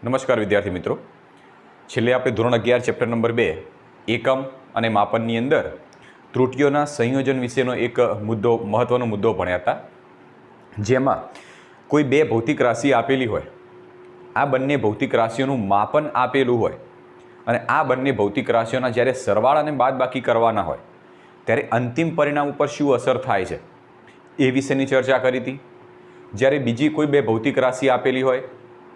નમસ્કાર વિદ્યાર્થી મિત્રો, છેલ્લે આપણે ધોરણ 11 ચેપ્ટર નંબર 2 એકમ અને માપનની અંદર ત્રુટીઓના સંયોજન વિશેનો એક મહત્વનો મુદ્દો ભણ્યા હતા, જેમાં કોઈ બે ભૌતિક રાશિ આપેલી હોય, આ બંને ભૌતિક રાશિઓનું માપન આપેલું હોય અને આ બંને ભૌતિક રાશિઓના જ્યારે સરવાળા અને બાદબાકી કરવાના હોય ત્યારે અંતિમ પરિણામ ઉપર શું અસર થાય છે એ વિશેની ચર્ચા કરી હતી. જ્યારે બીજી કોઈ બે ભૌતિક રાશિ આપેલી હોય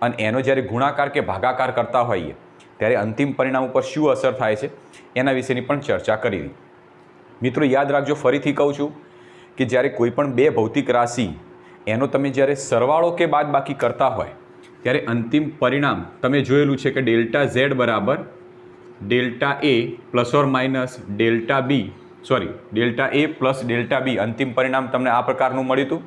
અને એનો જ્યારે ગુણાકાર કે ભાગાકાર કરતા હોઈએ ત્યારે અંતિમ પરિણામ ઉપર શું અસર થાય છે એના વિશેની પણ ચર્ચા કરી હતી. મિત્રો યાદ રાખજો, ફરીથી કહું છું કે જ્યારે કોઈ પણ બે ભૌતિક રાશિ એનો તમે જ્યારે સરવાળો કે બાદબાકી કરતા હોય ત્યારે અંતિમ પરિણામ તમે જોયેલું છે કે ડેલ્ટા ઝેડ બરાબર delta A plus or minus delta B delta A plus delta B અંતિમ પરિણામ તમને આ પ્રકારનું મળ્યું હતું.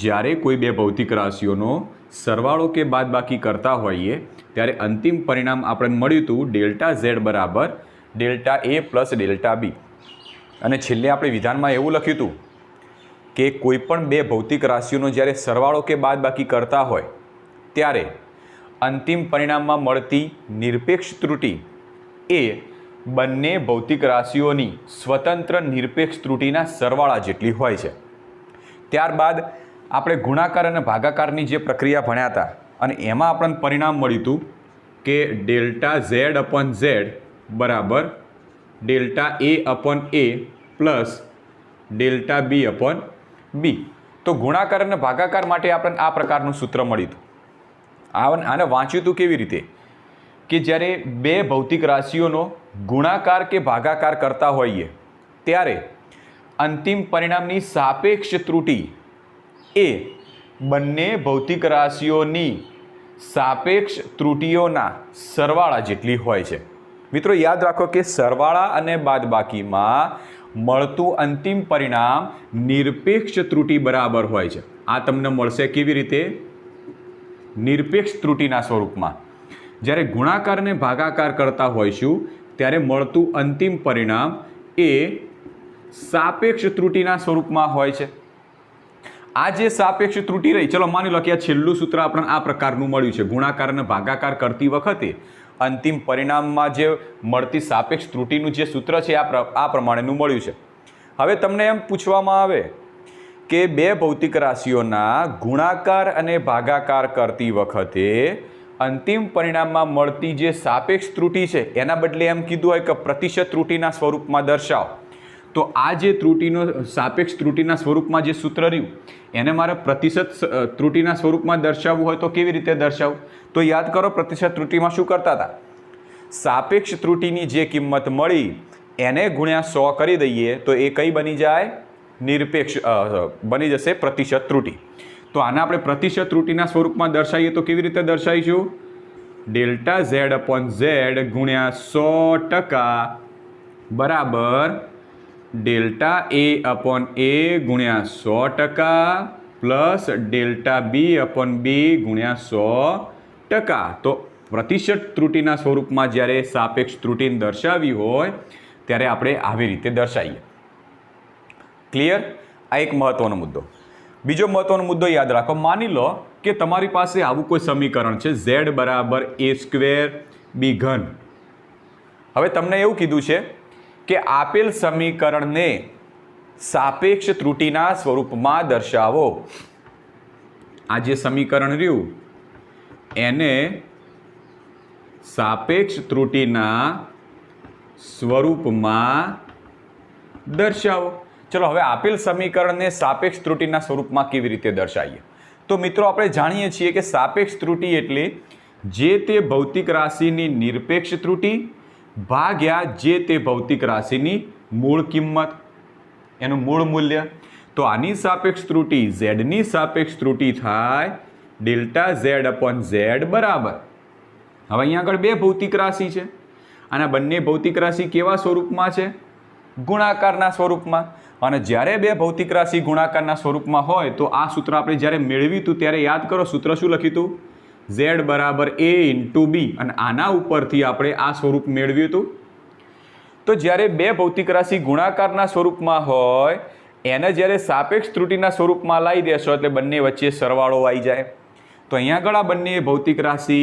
જ્યારે કોઈ બે ભૌતિક રાશિઓનો સરવાળો કે બાદબાકી કરતા હોઈએ ત્યારે અંતિમ પરિણામ આપણને મળ્યું હતું ડેલ્ટા ઝેડ બરાબર ડેલ્ટા એ પ્લસ ડેલ્ટા બી. અને છેલ્લે આપણે વિધાનમાં એવું લખ્યું હતું કે કોઈ પણ બે ભૌતિક રાશિઓનો જ્યારે સરવાળો કે બાદબાકી કરતા હોય ત્યારે અંતિમ પરિણામમાં મળતી નિરપેક્ષ ત્રુટિ એ બંને ભૌતિક રાશિઓની સ્વતંત્ર નિરપેક્ષ ત્રુટિના સરવાળા જેટલી હોય છે. ત્યારબાદ આપણે ગુણાકાર અને ભાગાકારની જે પ્રક્રિયા ભણ્યા હતા અને એમાં આપણને પરિણામ મળ્યું હતું કે ડેલ્ટા ઝેડ અપોન ઝેડ બરાબર ડેલ્ટા એ અપોન એ પ્લસ ડેલ્ટા બી અપોન બી. તો ગુણાકાર અને ભાગાકાર માટે આપણને આ પ્રકારનું સૂત્ર મળ્યું હતું. આને વાંચ્યું હતું કેવી રીતે કે જ્યારે બે ભૌતિક રાશિઓનો ગુણાકાર કે ભાગાકાર કરતા હોઈએ ત્યારે અંતિમ પરિણામની સાપેક્ષ ત્રુટિ એ બંને ભૌતિક રાશિઓની સાપેક્ષ ત્રુટિઓના સરવાળા જેટલી હોય છે. મિત્રો યાદ રાખો કે સરવાળા અને બાદબાકીમાં મળતું અંતિમ પરિણામ નિરપેક્ષ ત્રુટિ બરાબર હોય છે. આ તમને મળશે કેવી રીતે? નિરપેક્ષ ત્રુટિના સ્વરૂપમાં. જ્યારે ગુણાકાર અને ભાગાકાર કરતા હોઈશું ત્યારે મળતું અંતિમ પરિણામ એ સાપેક્ષ ત્રુટિના સ્વરૂપમાં હોય છે. આ જે સાપેક્ષ ત્રુટિ રહી, ચલો માની લો કે આ છેલ્લું સૂત્ર આપણને આ પ્રકારનું મળ્યું છે. ગુણાકાર અને ભાગાકાર કરતી વખતે અંતિમ પરિણામમાં જે મળતી સાપેક્ષ ત્રુટિનું જે સૂત્ર છે આ પ્રમાણેનું મળ્યું છે. હવે તમને એમ પૂછવામાં આવે કે બે ભૌતિક રાશિઓના ગુણાકાર અને ભાગાકાર કરતી વખતે અંતિમ પરિણામમાં મળતી જે સાપેક્ષ ત્રુટિ છે એના બદલે એમ કીધું હોય કે પ્રતિશત ત્રુટિના સ્વરૂપમાં દર્શાવો. તો આ જે ત્રુટિનો સાપેક્ષ ત્રુટિના સ્વરૂપમાં જે સૂત્ર રહ્યું એને મારે પ્રતિશત ત્રુટિના સ્વરૂપમાં દર્શાવવું હોય તો કેવી રીતે દર્શાવવું? તો યાદ કરો, પ્રતિશત ત્રુટિમાં શું કરતા હતા? સાપેક્ષ ત્રુટિની જે કિંમત મળી એને ગુણ્યા 100 કરી દઈએ તો એ કઈ બની જાય? નિરપેક્ષ બની જશે પ્રતિશત ત્રુટિ. તો આને આપણે પ્રતિશત ત્રુટિના સ્વરૂપમાં દર્શાવીએ તો કેવી રીતે દર્શાવીશું? ડેલ્ટા ઝેડ અપોન ઝેડ ગુણ્યા 100% બરાબર ડેલ્ટા એ અપોન એ ગુણ્યા 100% પ્લસ ડેલ્ટા બી અપોન બી ગુણ્યા 100%. તો પ્રતિશત ત્રુટિના સ્વરૂપમાં જ્યારે સાપેક્ષ ત્રુટિને દર્શાવી હોય ત્યારે આપણે આવી રીતે દર્શાવીએ. ક્લિયર? આ એક મહત્વનો મુદ્દો. બીજો મહત્વનો મુદ્દો યાદ રાખો, માની લો કે તમારી પાસે આવું કોઈ સમીકરણ છે z બરાબર a સ્ક્વેર b ઘન. હવે તમને એવું કીધું છે કે આપેલ સમીકરણને સાપેક્ષ ત્રુટિના સ્વરૂપમાં દર્શાવો. આ જે સમીકરણ રહ્યું એને સાપેક્ષ ત્રુટિના સ્વરૂપમાં દર્શાવો. ચલો હવે આપેલ સમીકરણને સાપેક્ષ ત્રુટિના સ્વરૂપમાં કેવી રીતે દર્શાવીએ? તો મિત્રો આપણે જાણીએ છીએ કે સાપેક્ષ ત્રુટિ એટલે જે તે ભૌતિક રાશિની નિરપેક્ષ ત્રુટિ ભાગ્યા જે તે ભૌતિક રાશિની મૂળ કિંમત, એનું મૂળ મૂલ્ય. તો આની સાપેક્ષ ત્રુટિ ઝેડની સાપેક્ષ ત્રુટિ થાય ડેલ્ટા ઝેડ અપોન ઝેડ બરાબર. હવે અહીંયા આગળ બે ભૌતિક રાશિ છે અને બંને ભૌતિક રાશિ કેવા સ્વરૂપમાં છે? ગુણાકારના સ્વરૂપમાં. અને જ્યારે બે ભૌતિક રાશિ ગુણાકારના સ્વરૂપમાં હોય તો આ સૂત્ર આપણે જ્યારે મેળવ્યું હતું ત્યારે યાદ કરો સૂત્ર શું લખ્યું હતું? z બરાબર a ઇન્ટુ બી. અને આના ઉપરથી આપણે આ સ્વરૂપ મેળવ્યું હતું. તો જ્યારે બે ભૌતિક રાશિ ગુણાકારના સ્વરૂપમાં હોય એને જ્યારે સાપેક્ષ ત્રુટિના સ્વરૂપમાં લાવી દેશો એટલે બંને વચ્ચે સરવાળો આવી જાય. તો તો અહીંયા આગળ આ બંને ભૌતિક રાશિ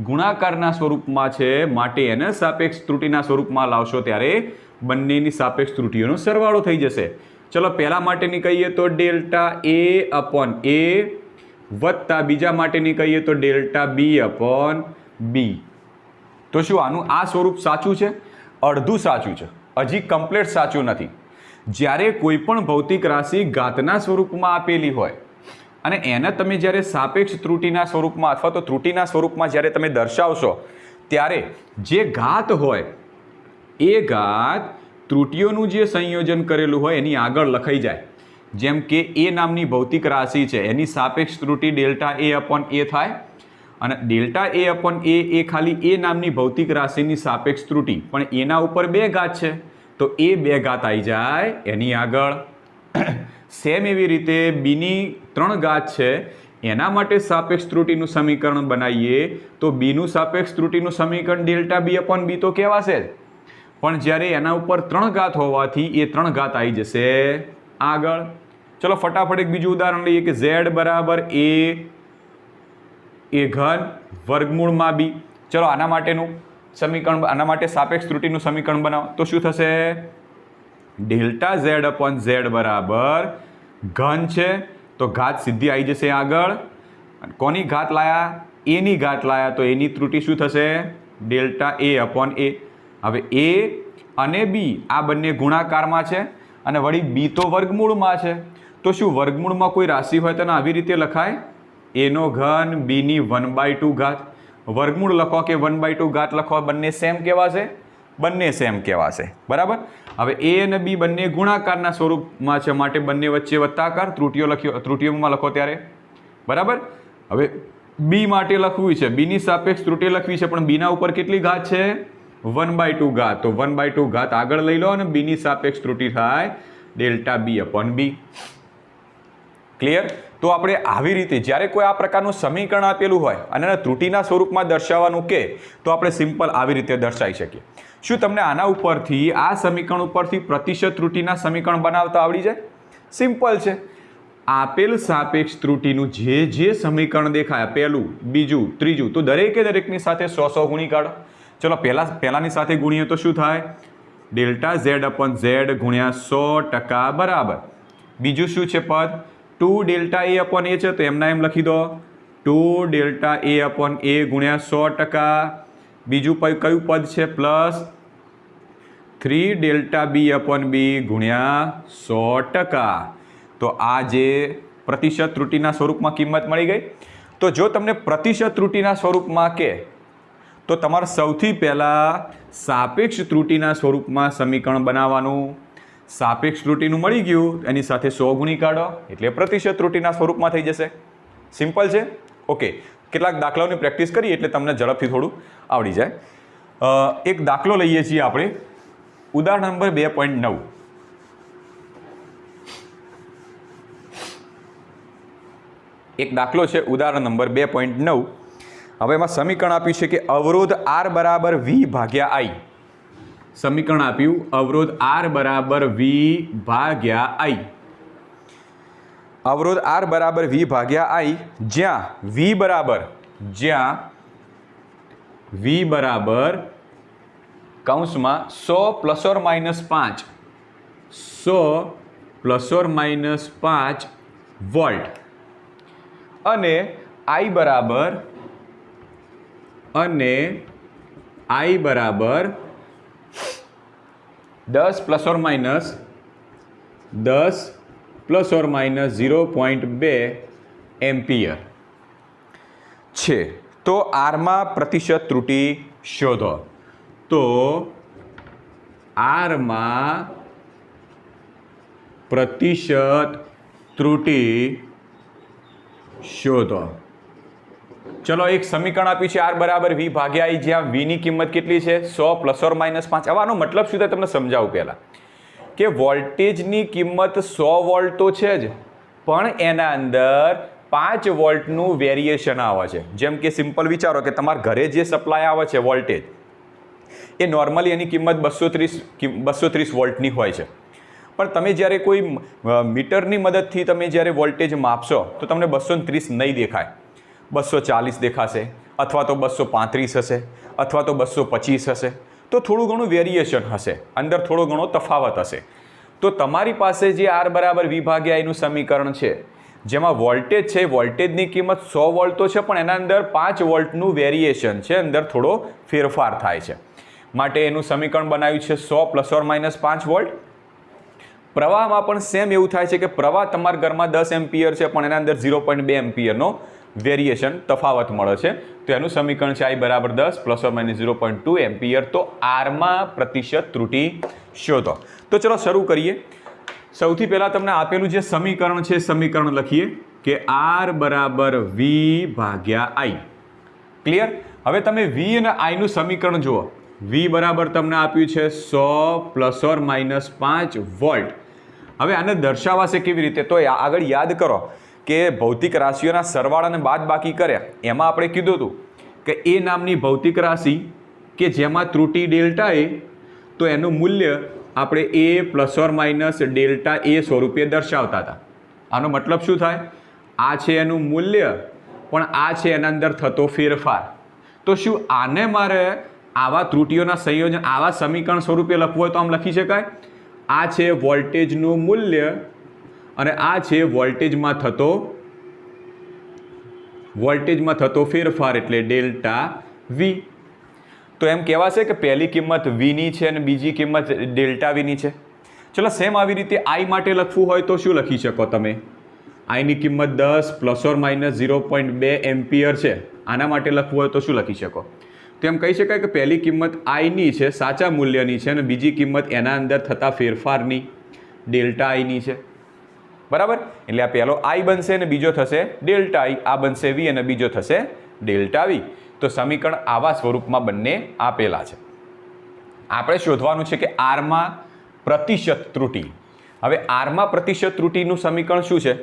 ગુણાકારના સ્વરૂપમાં છે, માટે એને સાપેક્ષ ત્રુટિના સ્વરૂપમાં લાવશો ત્યારે બંનેની સાપેક્ષ ત્રુટિઓનો સરવાળો થઈ જશે. ચલો પહેલા માટેની કહીએ તો ડેલ્ટા એ અપોન એ વત્તા બીજા માટેની કહીએ તો ડેલ્ટા બી અપોન બી. તો શું આનું આ સ્વરૂપ સાચું છે? અડધું સાચું છે, હજી કમ્પ્લીટ સાચું નથી. જ્યારે કોઈ પણ ભૌતિક રાશિ ઘાતના સ્વરૂપમાં આપેલી હોય અને એને તમે જ્યારે સાપેક્ષ ત્રુટિના સ્વરૂપમાં અથવા તો ત્રુટિના સ્વરૂપમાં જ્યારે તમે દર્શાવશો ત્યારે જે ઘાત હોય એ ઘાત ત્રુટિઓનું જે સંયોજન કરેલું હોય એની આગળ લખાઈ જાય. જેમ કે એ નામની ભૌતિક રાશિ છે એની સાપેક્ષ ત્રુટિ ડેલ્ટા એ અપોન એ થાય અને ડેલ્ટા એ અપોન એ ખાલી એ નામની ભૌતિક રાશિની સાપેક્ષ ત્રુટિ, પણ એના ઉપર 2 ઘાત છે તો એ 2 ઘાત આવી જાય એની આગળ. સેમ એવી રીતે બીની 3 ઘાત છે એના માટે સાપેક્ષ ત્રુટિનું સમીકરણ બનાવીએ તો બીનું સાપેક્ષ ત્રુટિનું સમીકરણ ડેલ્ટા બી અપોન બી તો કહેવાશે જ, પણ જ્યારે એના ઉપર 3 ઘાત હોવાથી એ 3 ઘાત આવી જશે આગળ. ચલો ફટાફટ એક બીજું ઉદાહરણ લઈએ કે z બરાબર એ ઘન વર્ગમૂળમાં બી. ચલો આના માટેનું સમીકરણ, આના માટે સાપેક્ષ ત્રુટિનું સમીકરણ બનાવો તો શું થશે? ડેલ્ટા ઝેડ અપોન ઝેડ બરાબર ઘન છે તો ઘાત સીધી આવી જશે આગળ. કોની ઘાત લાયા? એની ઘાત લાયા તો એની ત્રુટિ શું થશે? ડેલ્ટા એ અપોન એ. હવે એ અને બી આ બંને ગુણાકારમાં છે અને વળી બી તો વર્ગમૂળમાં છે, તો શું વર્ગમૂળમાં કોઈ રાશિ હોય તો આવી રીતે લખાય? એનો ઘન બીની 1/2 ઘાત. વર્ગમૂળ લખો કે 1/2 ઘાત લખો, બંને સેમ કહેવાશે? બંને સેમ કહેવાશે. બરાબર. હવે એ અને બી બંને ગુણાકારના સ્વરૂપમાં છે માટે બંને વચ્ચે વત્તાકાર ત્રુટિઓમાં લખો ત્યારે. બરાબર. હવે બી માટે લખવું છે, બીની સાપેક્ષ ત્રુટિ લખવી છે, પણ બીના ઉપર કેટલી ઘાત છે? 1/2 ઘાત. તો 1/2 ઘાત આગળ લઈ લો અને બીની સાપેક્ષ ત્રુટિ થાય ડેલ્ટા બી અપોન બી. ક્લિયર? તો આપણે આવી રીતે જ્યારે કોઈ આ પ્રકારનું સમીકરણ આપેલું હોય અને એને ત્રુટિના સ્વરૂપમાં દર્શાવવાનું કે તો આપણે સિમ્પલ આવી રીતે દર્શાવી શકીએ. શું તમને આના ઉપરથી આ સમીકરણ ઉપરથી પ્રતિશત ત્રુટિના સમીકરણ બનાવતા આવડી જાય? સિમ્પલ છે. આપેલ સાપેક્ષ ત્રુટિનું જે સમીકરણ દેખાય પહેલું, બીજું, ત્રીજું, તો દરેકની સાથે 100 ગુણી કાઢો. ચલો પહેલાની સાથે ગુણીએ તો શું થાય? ડેલ્ટા ઝેડ અપોન ઝેડ ગુણ્યા 100% બરાબર. બીજું શું છે પદ? 2 ડેલ્ટા એ અપોન એ છે તો એમના એમ લખી દો 2 ડેલ્ટા એ અપોન એ ગુણ્યા 100%. બીજું કયું પદ છે? પ્લસ 3 ડેલ્ટા બી અપોન બી ગુણ્યા 100%. તો આ જે પ્રતિશત ત્રુટિના સ્વરૂપમાં કિંમત મળી ગઈ. તો જો તમને પ્રતિશત ત્રુટિના સ્વરૂપમાં કે તો તમારે સૌથી પહેલાં સાપેક્ષ ત્રુટિના સ્વરૂપમાં સમીકરણ બનાવવાનું. સાપેક્ષ ત્રુટિનું મળી ગયું એની સાથે 100 ગુણી કાઢો એટલે પ્રતિશત ત્રુટિના સ્વરૂપમાં થઈ જશે. સિમ્પલ છે. ઓકે, કેટલાક દાખલાઓની પ્રેક્ટિસ કરીએ એટલે તમને ઝડપથી થોડું આવડી જાય. એક દાખલો લઈએ છીએ આપણે, ઉદાહરણ નંબર 2.9. એક દાખલો છે ઉદાહરણ નંબર 2.9. હવે એમાં સમીકરણ આપ્યું છે કે અવરોધ R બરાબર V ભાગ્યા I. સમીકરણ આપ્યું અવરોધ R બરાબર V ભાગ્યા I. અવરોધ R બરાબર V ભાગ્યા I જ્યાં V બરાબર કૌંસમાં 100 ± 5 વોલ્ટ અને I બરાબર 10 ± 0.2 એમ્પિયર છે. તો આરમાં પ્રતિશત ત્રુટિ શોધો. તો આરમાં પ્રતિશત ત્રુટિ શોધો. ચલો એક સમીકરણ આપ્યું છે R બરાબર V ભાગ્યા I જ્યાં V ની કિંમત કેટલી છે? 100 ± 5. હવે આનો મતલબ શું થાય તમને સમજાવું પહેલાં કે વોલ્ટેજની કિંમત 100 વોલ્ટ તો છે જ, પણ એના અંદર 5 વોલ્ટનું વેરિએશન આવે છે. જેમ કે સિમ્પલ વિચારો કે તમારા ઘરે જે સપ્લાય આવે છે વોલ્ટેજ એ નોર્મલી એની કિંમત 230 વોલ્ટની હોય છે, પણ તમે જ્યારે કોઈ મીટરની મદદથી તમે જ્યારે વોલ્ટેજ માપશો તો તમને 230 નહીં દેખાય. 240 દેખાશે, અથવા તો 235 હશે, અથવા તો 225 હશે. તો થોડું ઘણું વેરિએશન હશે, અંદર થોડો ઘણો તફાવત હશે. તો તમારી પાસે જે R બરાબર V ભાગ્યા I નું સમીકરણ છે, જેમાં વોલ્ટેજ છે, વોલ્ટેજની કિંમત 100 વોલ્ટ તો છે, પણ એના અંદર 5 વોલ્ટનું વેરિએશન છે, અંદર થોડો ફેરફાર થાય છે. માટે એનું સમીકરણ બનાવ્યું છે 100 ± 5 વોલ્ટ. પ્રવાહમાં પણ સેમ એવું થાય છે કે પ્રવાહ તમારા ઘરમાં 10 એમ્પિયર છે, પણ એના અંદર 0.2 એમ્પિયરનો વેરિએશન તફાવત મળે છે. તો એનું સમીકરણ છે I બરાબર 10 ± 0.2 એમ્પિયર. તો આરમાં પ્રતિશત ત્રુટિ શોધો. તો ચલો શરૂ કરીએ. સૌથી પહેલાં તમને આપેલું જે સમીકરણ છે, સમીકરણ લખીએ કે R બરાબર V ભાગ્યા I. ક્લિયર? હવે તમે V અને I નું સમીકરણ જુઓ. V બરાબર તમને આપ્યું છે 100 ± 5 વોલ્ટ. હવે આને દર્શાવાશે કેવી રીતે? તો આગળ યાદ કરો કે ભૌતિક રાશિઓના સરવાળા અને બાદબાકી કર્યા, એમાં આપણે કીધું હતું કે એ નામની ભૌતિક રાશિ કે જેમાં ત્રુટિ ડેલ્ટા એ, તો એનું મૂલ્ય આપણે A ± ડેલ્ટા એ સ્વરૂપે દર્શાવતા હતા. આનો મતલબ શું થાય? આ છે એનું મૂલ્ય, પણ આ છે એના અંદર થતો ફેરફાર. તો શું આને મારે આવા ત્રુટિઓના સંયોજન આવા સમીકરણ સ્વરૂપે લખવું હોય તો આમ લખી શકાય? આ છે વોલ્ટેજનું મૂલ્ય અને આ છે વોલ્ટેજમાં થતો ફેરફાર, એટલે ડેલ્ટા V. તો એમ કહેવાશે કે પહેલી કિંમત V ની છે અને બીજી કિંમત ડેલ્ટા V ની છે. ચલો સેમ આવી રીતે I માટે લખવું હોય તો શું લખી શકો તમે? I ની કિંમત 10 ± 0.2 એમ્પિયર છે. આના માટે લખવું હોય તો શું લખી શકો? તો એમ કહી શકાય કે પહેલી કિંમત I ની છે, સાચા મૂલ્યની છે, અને બીજી કિંમત એના અંદર થતા ફેરફારની ડેલ્ટા I ની છે. બરાબર? એટલે આ પહેલો I બનશે અને બીજો થશે ડેલ્ટા I. આ બનશે V અને બીજો થશે ડેલ્ટા V. તો સમીકરણ આવા સ્વરૂપમાં બંને આપેલા છે. આપણે શોધવાનું છે કે આરમાં પ્રતિશત ત્રુટિ. હવે આરમાં પ્રતિશત ત્રુટિનું સમીકરણ શું છે?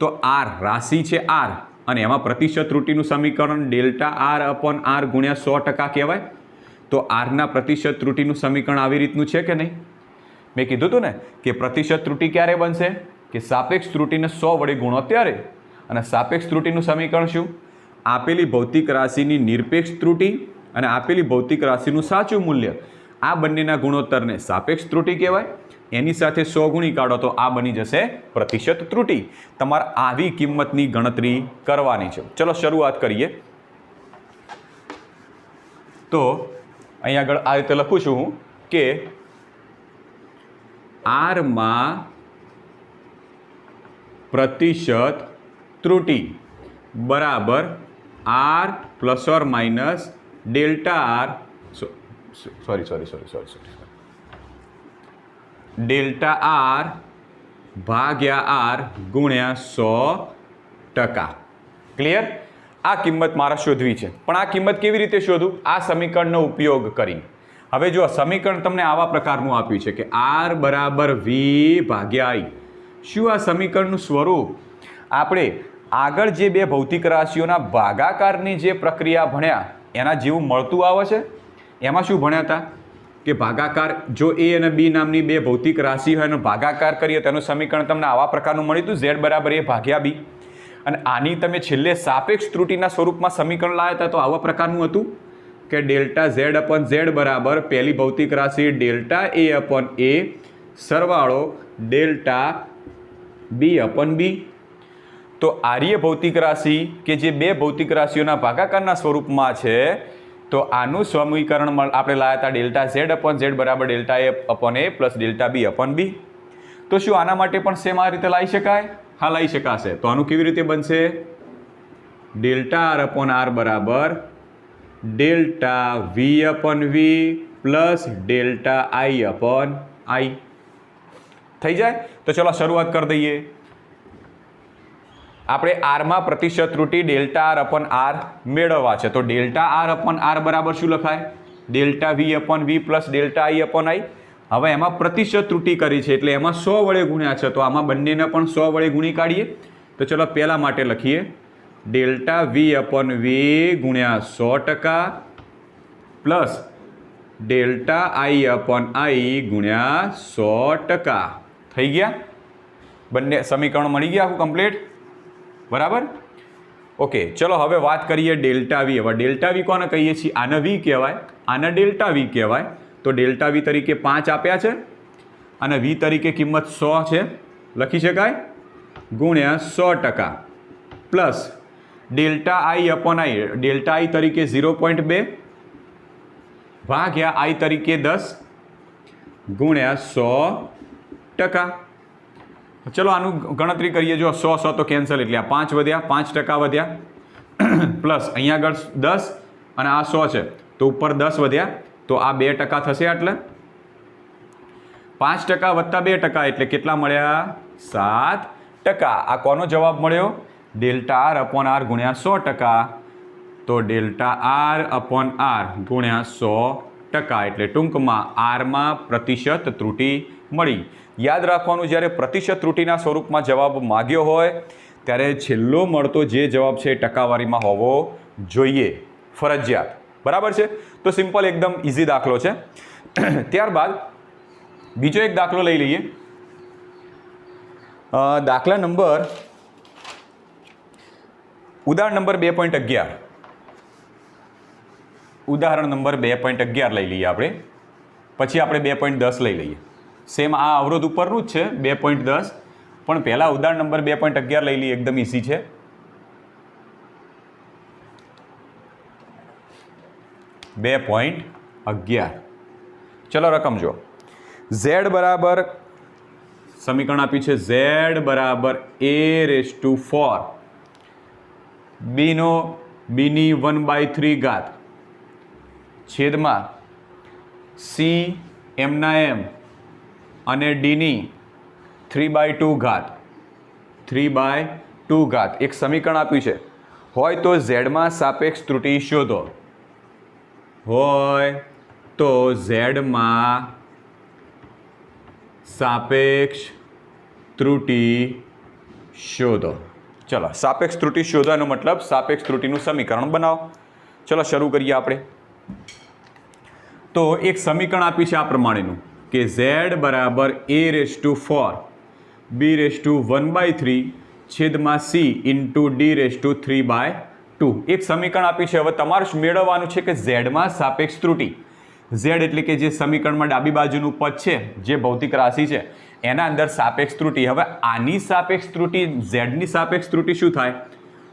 તો R રાશિ છે R, અને એમાં પ્રતિશત ત્રુટિનું સમીકરણ ડેલ્ટા R/R ગુણ્યા 100% કહેવાય. તો આરના પ્રતિશત ત્રુટિનું સમીકરણ આવી રીતનું છે કે નહીં? મેં કીધું હતું ને કે પ્રતિશત ત્રુટિ ક્યારે બનશે? કે સાપેક્ષ ત્રુટિને 100 વડે ગુણો ત્યારે. અને સાપેક્ષ ત્રુટિનું સમીકરણ શું? આપેલી ભૌતિક રાશિની નિરપેક્ષ ત્રુટિ અને આપેલી ભૌતિક રાશિનું સાચું મૂલ્ય, આ બંનેના ગુણોત્તરને સાપેક્ષ ત્રુટિ કહેવાય. એની સાથે 100 ગુણી કાઢો તો આ બની જશે પ્રતિશત ત્રુટિ. તમારે આવી કિંમતની ગણતરી કરવાની છે. ચલો શરૂઆત કરીએ. તો અહીં આગળ આ રીતે લખું છું હું કે આરમાં પ્રતિશત ત્રુટિ બરાબર R ± delta R delta R ભાગ્યા R ગુણ્યા 100%. ક્લિયર? આ કિંમત મારે શોધવી છે, પણ આ કિંમત કેવી રીતે શોધું? આ સમીકરણનો ઉપયોગ કરીને. હવે જો સમીકરણ તમને આવા પ્રકારનું આપ્યું છે કે R બરાબર V ભાગ્યા I. શું આ સમીકરણનું સ્વરૂપ આપણે આગળ જે બે ભૌતિક રાશિઓના ભાગાકારની જે પ્રક્રિયા ભણ્યા એના જેવું મળતું આવે છે? એમાં શું ભણ્યા હતા કે ભાગાકાર, જો A અને B નામની બે ભૌતિક રાશિ હોય અને ભાગાકાર કરીએ તેનું સમીકરણ તમને આવા પ્રકારનું મળ્યું હતું, Z બરાબર A ભાગ્યા B. અને આની તમે છેલ્લે સાપેક્ષ ત્રુટિના સ્વરૂપમાં સમીકરણ લાવ્યા હતા તો આવા પ્રકારનું હતું કે ડેલ્ટા Z/Z બરાબર પહેલી ભૌતિક રાશિ ડેલ્ટા A/A સરવાળો ડેલ્ટા B/B. તો આર્ય ભૌતિક રાશિ કે જે બે ભૌતિક રાશિઓના ભાગાકારના સ્વરૂપમાં છે, તો આનું સમીકરણ આપણે લાવ્યા હતા ડેલ્ટા Z/Z બરાબર delta A/A plus delta B/B. તો શું આના માટે પણ સેમ આ રીતે લાવી શકાય? હા, લાવી શકાશે. તો આનું કેવી રીતે બનશે? ડેલ્ટા R/R બરાબર delta V/V plus delta I/I થઈ જાય. તો ચલો શરૂઆત કરી દઈએ. આપણે આરમાં પ્રતિશત ત્રુટિ ડેલ્ટા R/R મેળવવા છે. તો ડેલ્ટા R/R બરાબર શું લખાય? Delta V/V plus delta I/I. હવે એમાં પ્રતિશત ત્રુટિ કરી છે એટલે એમાં 100 વડે ગુણ્યા છે, તો આમાં બંનેને પણ 100 વડે ગુણી કાઢીએ. તો ચલો પહેલા માટે લખીએ ડેલ્ટા V/V ગુણ્યા 100% પ્લસ ડેલ્ટા I/I ગુણ્યા 100%. થઈ ગયા? બંને સમીકરણ મળી ગયા આખું કમ્પ્લીટ? બરાબર? ઓકે, ચલો હવે વાત કરીએ ડેલ્ટા વી. હવે ડેલ્ટા વી કોને કહીએ છીએ? આને વી કહેવાય, આને ડેલ્ટા વી કહેવાય. તો ડેલ્ટા વી તરીકે 5 આપ્યા છે અને વી તરીકે કિંમત 100 છે, લખી શકાય, ગુણ્યા 100% plus delta I upon I, delta I તરીકે 0.2 ભાગ્યા આઈ તરીકે 10 ગુણ્યા 100%. ચલો આનું ગણતરી કરીએ. જો 100 તો કેન્સલ, એટલે આ 5 વધ્યા, 5% વધ્યા પ્લસ અહીંયા આગળ 10 અને આ 100 છે તો ઉપર 10 વધ્યા, તો આ 2% થશે. એટલે 5% વત્તા 2% એટલે કેટલા મળ્યા? 7%. આ કોનો જવાબ મળ્યો? ડેલ્ટા આર અપોન આર ગુણ્યા 100%. તો ડેલ્ટા આર અપોન આર ગુણ્યા 100%, એટલે ટૂંકમાં આરમાં પ્રતિશત ત્રુટિ મળી. યાદ રાખવાનું, જ્યારે પ્રતિશત ત્રુટિના સ્વરૂપમાં જવાબ માગ્યો હોય ત્યારે છેલ્લો મળતો જે જવાબ છે એ ટકાવારીમાં હોવો જોઈએ, ફરજિયાત. બરાબર છે? તો સિમ્પલ એકદમ ઇઝી દાખલો છે. ત્યારબાદ બીજો એક દાખલો લઈ લઈએ. દાખલા નંબર ઉદાહરણ નંબર 2.11. ઉદાહરણ નંબર 2.11 લઈ લઈએ આપણે, પછી આપણે 2.10 લઈ લઈએ. સેમ આ અવરોધ ઉપરનું જ છે 2.10, પણ પહેલાં ઉદાહરણ નંબર 2.11 લઈ લઈએ, એકદમ ઇઝી છે. ચલો રકમ જો. ઝેડ બરાબર, સમીકરણ આપ્યું છે ઝેડ બરાબર a⁴ બીની 1/3 છેદમાં સી એમના એમ અને ડીની 3/2 એક સમીકરણ આપ્યું છે. હોય તો ઝેડમાં સાપેક્ષ ત્રુટિ શોધો. હોય તો ઝેડમાં સાપેક્ષ ત્રુટિ શોધો. ચલો, સાપેક્ષ ત્રુટિ શોધવાનો મતલબ સાપેક્ષ ત્રુટિનું સમીકરણ બનાવો. ચલો શરૂ કરીએ આપણે. તો એક સમીકરણ આપ્યું છે આ પ્રમાણેનું કે ઝેડ બરાબર a⁴ b⁴ છેદમાં સી ઇન્ટુ d⁴ એક સમીકરણ આપ્યું છે. હવે તમારે મેળવવાનું છે કે ઝેડમાં સાપેક્ષ ત્રુટિ. ઝેડ એટલે કે જે સમીકરણમાં ડાબી બાજુનું પદ છે, જે ભૌતિક રાશિ છે, એના અંદર સાપેક્ષ ત્રુટિ. હવે આની સાપેક્ષ ત્રુટિ, ઝેડની સાપેક્ષ ત્રુટિ શું થાય?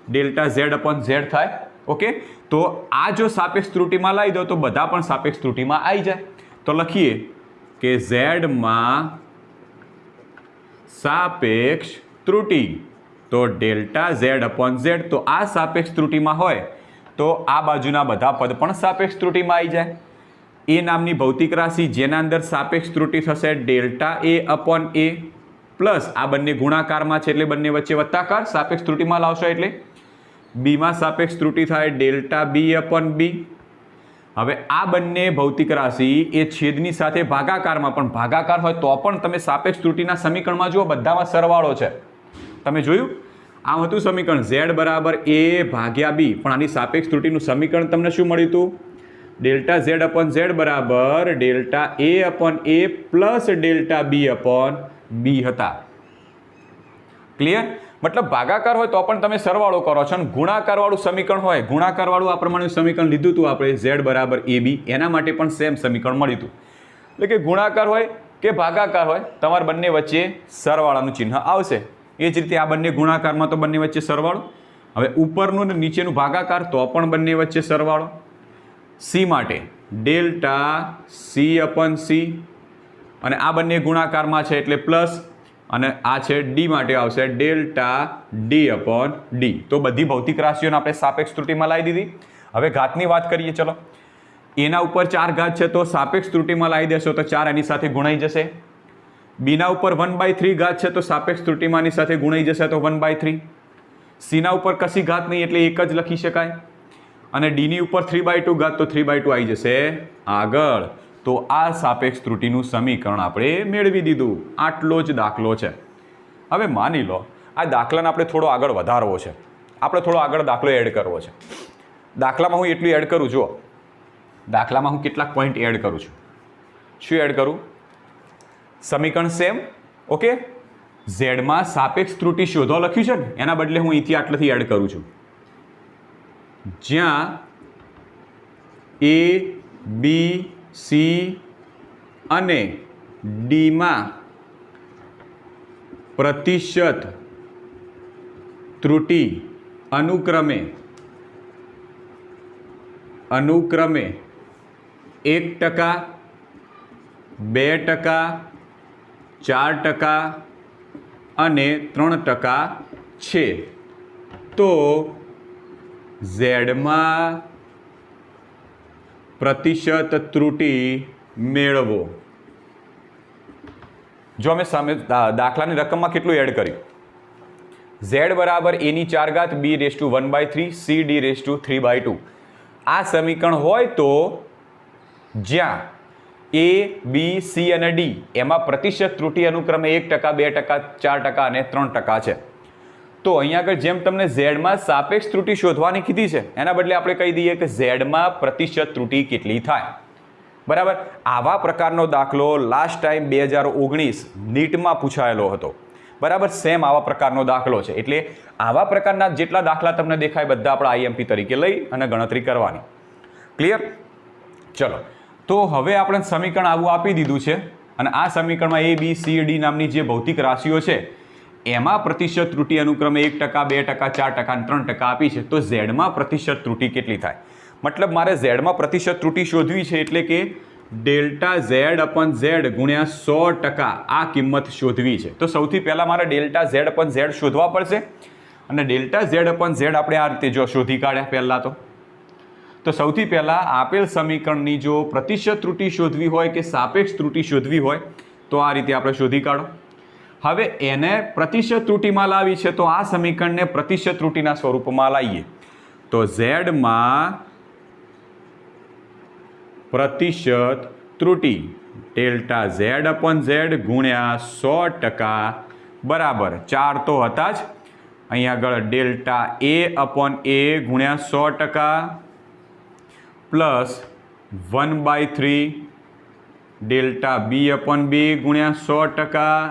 ડેલ્ટા ઝેડ અપોન ઝેડ થાય. ઓકે, તો આ જો સાપેક્ષ ત્રુટિમાં લાવી દો તો બધા પણ સાપેક્ષ ત્રુટિમાં આવી જાય. તો લખીએ કે ઝેડમાં સાપેક્ષ ત્રુટિ, તો ડેલ્ટા ઝેડ અપોન ઝેડ. તો આ સાપેક્ષ ત્રુટિમાં હોય તો આ બાજુના બધા પદ પણ સાપેક્ષ ત્રુટિમાં આવી જાય. એ નામની ભૌતિક રાશિ જેના અંદર સાપેક્ષ ત્રુટિ થશે ડેલ્ટા એ અપોન એ પ્લસ આ બંને ગુણાકારમાં છે એટલે બંને વચ્ચે વત્તાકાર, સાપેક્ષ ત્રુટિમાં લાવશો એટલે બીમાં સાપેક્ષ ત્રુટિ થાય ડેલ્ટા બી અપોન બી. હવે આ બંને ભૌતિક રાશિ એ છેદની સાથે ભાગાકારમાં, પણ ભાગાકાર હોય તો પણ તમે સાપેક્ષ ત્રુટિના સમીકરણમાં જુઓ બધામાં સરવાળો છે. તમે જોયું? આમ હતું સમીકરણ ઝેડ બરાબર a ભાગ્યા બી, પણ આની સાપેક્ષ ત્રુટિનું સમીકરણ તમને શું મળ્યું હતું? ડેલ્ટા ઝેડ અપોન ઝેડ બરાબર delta a upon a plus delta B upon B હતા. ક્લિયર? મતલબ ભાગાકાર હોય તો પણ તમે સરવાળો કરો છો, અને ગુણાકારવાળું સમીકરણ હોય, ગુણાકારવાળું આ પ્રમાણે સમીકરણ લીધું હતું આપણે ઝેડ બરાબર ab, એના માટે પણ સેમ સમીકરણ મળ્યું હતું. એટલે કે ગુણાકાર હોય કે ભાગાકાર હોય, તમારે બંને વચ્ચે સરવાળાનું ચિહ્ન આવશે. એ જ રીતે આ બંને ગુણાકારમાં તો બંને વચ્ચે સરવાળો. હવે ઉપરનું અને નીચેનું ભાગાકાર તો પણ બંને વચ્ચે સરવાળો. સી માટે ડેલ્ટા સી અપોન સી, અને આ બંને ગુણાકારમાં છે એટલે પ્લસ, અને આ છે ડી માટે આવશે ડેલ્ટા ડી અપોન ડી. તો બધી ભૌતિક રાશિઓને આપણે સાપેક્ષ ત્રુટિમાં લાવી દીધી. હવે ઘાતની વાત કરીએ. ચલો, એના ઉપર 4 ઘાત છે તો સાપેક્ષ ત્રુટિમાં લાવી દેશો તો 4 એની સાથે ગુણાઈ જશે. બીના ઉપર 1/3 ઘાત છે તો સાપેક્ષ ત્રુટિમાં એની સાથે ગુણાઈ જશે તો 1/3. સીના ઉપર કશી ઘાત નહીં એટલે એક જ લખી શકાય. અને ડીની ઉપર 3/2 ઘાત તો 3/2 આવી જશે આગળ. તો આ સાપેક્ષ ત્રુટિનું સમીકરણ આપણે મેળવી દીધું. આટલો જ દાખલો છે. હવે માની લો આ દાખલાને આપણે થોડો આગળ વધારવો છે, આપણે થોડો આગળ દાખલો એડ કરવો છે. દાખલામાં હું એટલું એડ કરું, જુઓ દાખલામાં હું કેટલાક પોઈન્ટ એડ કરું છું. શું એડ કરું? સમીકરણ સેમ. ઓકે, ઝેડમાં સાપેક્ષ ત્રુટિ શોધો લખ્યું છે ને, એના બદલે હું અહીંથી આટલેથી એડ કરું છું. જ્યાં એ બી સી અને ડીમાં પ્રતિશત ત્રુટિ અનુક્રમે 1%, 2%, 4% અને 3% છે, તો ઝેડમાં પ્રતિશત ત્રુટિ મેળવો. જો અમે સામે દાખલાની રકમમાં કેટલું એડ કર્યું, ઝેડ બરાબર એની 4 ઘાત B raise to 1/3 C D raise to 3/2. આ સમીકરણ હોય તો જ્યાં એ બી સી અને ડી એમાં પ્રતિશત ત્રુટિ અનુક્રમે 1%, 2%, 4% અને 3% છે, તો અહીંયા આગળ જેમ તમને ઝેડમાં સાપેક્ષ ત્રુટિ શોધવાની કીધી છે એના બદલે આપણે કહી દઈએ કે ઝેડમાં પ્રતિશત ત્રુટિ કેટલી થાય. બરાબર. આવા પ્રકારનો દાખલો લાસ્ટ ટાઈમ 2019 નીટમાં પૂછાયેલો હતો. બરાબર. સેમ આવા પ્રકારનો દાખલો છે, એટલે આવા પ્રકારના જેટલા દાખલા તમને દેખાય બધા આપણે આઈએમપી તરીકે લઈ અને ગણતરી કરવાની. ક્લિયર? ચલો, તો હવે આપણે સમીકરણ આવું આપી દીધું છે અને આ સમીકરણમાં એ બી સી ડી નામની જે ભૌતિક રાશિઓ છે એમાં પ્રતિશત ત્રુટિ અનુક્રમે 1%, 2%, 4% અને 3% આપી છે, તો ઝેડમાં પ્રતિશત ત્રુટિ કેટલી થાય? મતલબ મારે ઝેડમાં પ્રતિશત ત્રુટિ શોધવી છે, એટલે કે ડેલ્ટા ઝેડ અપન ઝેડ ગુણ્યા 100% આ કિંમત શોધવી છે. તો સૌથી પહેલાં મારે ડેલ્ટા ઝેડ અપન ઝેડ શોધવા પડશે અને ડેલ્ટા ઝેડ અપન ઝેડ આપણે આ રીતે જો શોધી કાઢ્યા પહેલાં તો સૌથી પહેલાં આપેલ સમીકરણની જો પ્રતિશત ત્રુટિ શોધવી હોય કે સાપેક્ષ ત્રુટિ શોધવી હોય તો આ રીતે આપણે શોધી કાઢો. હવે એને પ્રતિશત ત્રુટિમાં લાવી છે, તો આ સમીકરણને પ્રતિશત ત્રુટિના સ્વરૂપમાં લાવીએ તો ઝેડમાં પ્રતિશત ત્રુટિ ડેલ્ટા ઝેડ અપન ઝેડ ગુણ્યા 100% બરાબર 4 તો હતા જ, અહીંયા આગળ ડેલ્ટા એ અપોન એ ગુણ્યા 100% પ્લસ 1/3 ડેલ્ટા બી અપોન બી ગુણ્યા 100%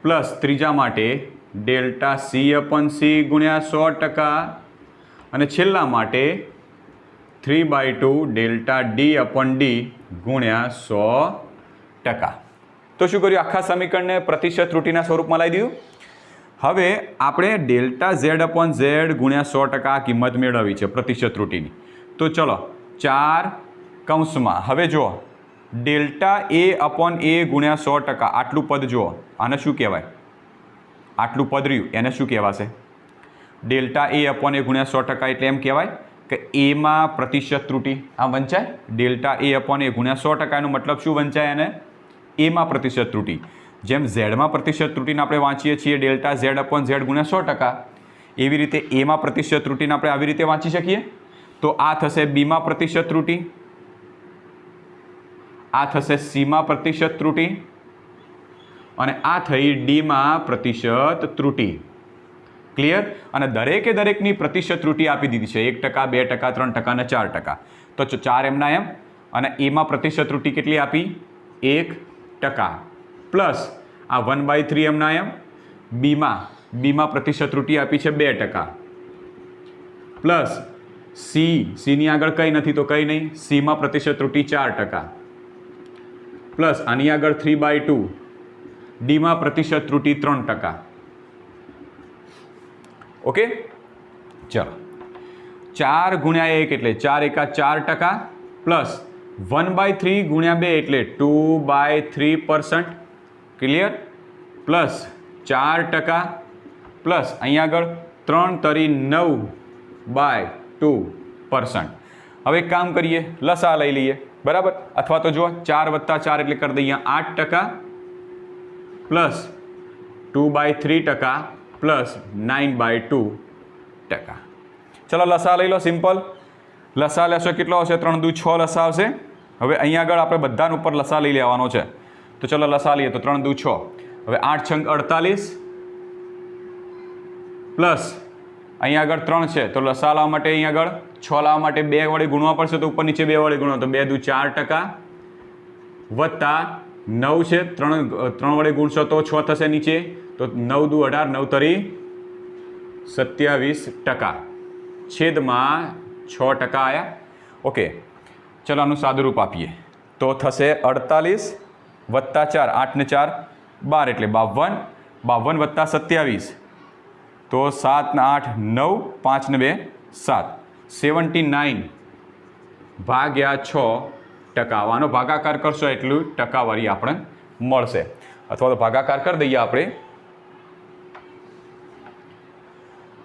પ્લસ ત્રીજા માટે ડેલ્ટા સી અપોન સી ગુણ્યા 100% અને છેલ્લા માટે 3/2 ડેલ્ટા ડી અપોન ડી ગુણ્યા 100%. તો શું કર્યું? આખા સમીકરણને પ્રતિશત ત્રુટિના સ્વરૂપમાં લાવી દીધું. હવે આપણે ડેલ્ટા ઝેડ અપોન ઝેડ ગુણ્યા 100% આ કિંમત મેળવી છે પ્રતિશત ત્રુટિની. તો ચલો 4 કૌંસમાં હવે જુઓ ડેલ્ટા એ અપોન એ ગુણ્યા 100%, આટલું પદ જુઓ, આને શું કહેવાય? આટલું પદ રહ્યું એને શું કહેવાશે? ડેલ્ટા એ અપોન એ ગુણ્યા 100%, એટલે એમ કહેવાય કે એમાં પ્રતિશત ત્રુટિ આ વંચાય. ડેલ્ટા એ અપોન એ ગુણ્યા 100% એનો મતલબ શું વંચાય? એને એમાં પ્રતિશત ત્રુટિ. જેમ ઝેડમાં પ્રતિશત ત્રુટિને આપણે વાંચીએ છીએ ડેલ્ટા ઝેડ અપોન ઝેડ ગુણ્યા 100%, એવી રીતે એમાં પ્રતિશત ત્રુટિને આપણે આવી રીતે વાંચી શકીએ. તો આ થશે બીમાં પ્રતિશત ત્રુટિ, આ થશે સીમાં પ્રતિશત ત્રુટિ અને આ થઈ ડીમાં પ્રતિશત ત્રુટિ. ક્લિયર? અને દરેકે દરેકની પ્રતિશત ત્રુટિ આપી દીધી છે 1%, 2%, 3% અને 4%. તો 4 એમના એમ અને એમાં પ્રતિશત ત્રુટિ કેટલી આપી? 1% પ્લસ આ 1/3 એમના એમ બીમાં પ્રતિશત ત્રુટિ આપી છે 2% પ્લસ સીની આગળ કંઈ નથી તો કંઈ નહીં, સીમાં પ્રતિશત ત્રુટિ 4% પ્લસ આની આગળ 3/2 ડીમાં પ્રતિશત ત્રુટિ 3%. ઓકે, ચલો 4 ગુણ્યા 1 એટલે 4 એકા 4% પ્લસ 1/3 ગુણ્યા 2 એટલે 2/3%. ક્લિયર? પ્લસ 4% પ્લસ અહીંયા આગળ 3 તરી 9/2%. હવે એક કામ કરીએ, લસા લઈ લઈએ. બરાબર? અથવા તો જો 4 + 4 એટલે કરી દઈએ 8% પ્લસ 2/3% પ્લસ 9/2%. ચલો લસા લઈ લો. સિમ્પલ લસા લેશો કેટલો આવશે? 3 × 2 = 6 લસા આવશે. હવે અહીંયા આગળ આપણે બધાના ઉપર લસા લઈ લેવાનો છે, તો ચલો લસા લઈએ. તો 3 × 2 = 6. હવે 8 × 48 પ્લસ અહીંયા આગળ 3 છે, તો લસા લાવવા માટે અહીંયા આગળ 6 લાવવા માટે 2 વડે ગુણવા પડશે, તો ઉપર નીચે 2 વડે ગુણો તો 2 × 2 = 4% વત્તા 9 છે, 3 વડે ગુણશો તો 6 થશે નીચે, તો 9 × 2 = 18, 9 તરી 27%. છેદમાં 6% આવ્યા. ઓકે, ચલો આનું સાદુરૂપ આપીએ તો થશે 48 વત્તા 4, 8 ને 4 12 એટલે 52, 52 વત્તા 27 તો 7 ને 8 9, 5 ને 2 7, 79 ભાગ્યા 6%. આનો ભાગાકાર કરશો એટલું ટકાવારી આપણે મળશે, અથવા તો ભાગાકાર કરી દઈએ આપણે